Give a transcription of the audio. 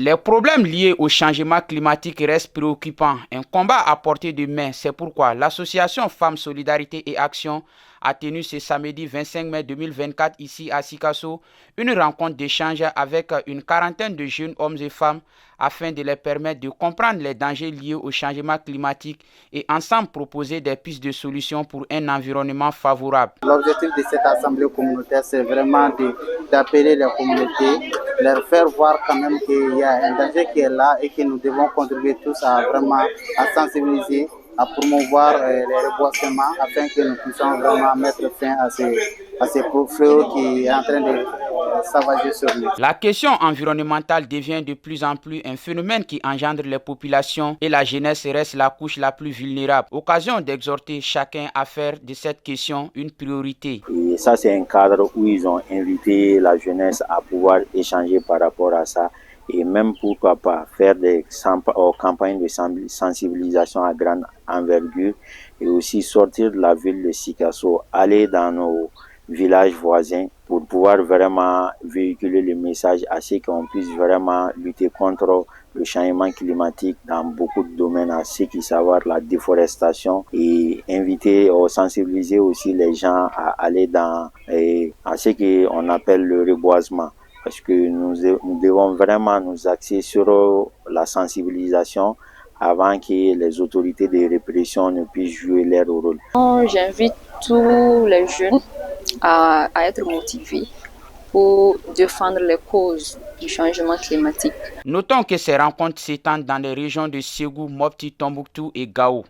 Les problèmes liés au changement climatique restent préoccupants. Un combat à portée de main, c'est pourquoi l'association Femmes Solidarité et Action a tenu ce samedi 25 mai 2024 ici à Sikasso une rencontre d'échange avec une quarantaine de jeunes hommes et femmes afin de les permettre de comprendre les dangers liés au changement climatique et ensemble proposer des pistes de solutions pour un environnement favorable. L'objectif de cette assemblée communautaire, c'est vraiment d'appeler les communautés, leur faire voir quand même qu'il y a un danger qui est là et que nous devons contribuer tous à vraiment sensibiliser, à promouvoir les reboisements afin que nous puissions vraiment mettre fin à ces fléaux qui est en train de savager sur nous. La question environnementale devient de plus en plus un phénomène qui engendre les populations et la jeunesse reste la couche la plus vulnérable. Occasion d'exhorter chacun à faire de cette question une priorité. Et ça, c'est un cadre où ils ont invité la jeunesse à pouvoir échanger par rapport à ça. Et même pourquoi pas faire des campagnes de sensibilisation à grande envergure et aussi sortir de la ville de Sikasso, aller dans nos villages voisins pour pouvoir vraiment véhiculer le message à ce qu'on puisse vraiment lutter contre le changement climatique dans beaucoup de domaines, à ce qui savoir la déforestation et inviter ou sensibiliser aussi les gens à aller à ce qu'on appelle le reboisement. Parce que nous devons vraiment nous axer sur la sensibilisation avant que les autorités de répression ne puissent jouer leur rôle. J'invite tous les jeunes à être motivés pour défendre les causes du changement climatique. Notons que ces rencontres s'étendent dans les régions de Ségou, Mopti, Tombouctou et Gao.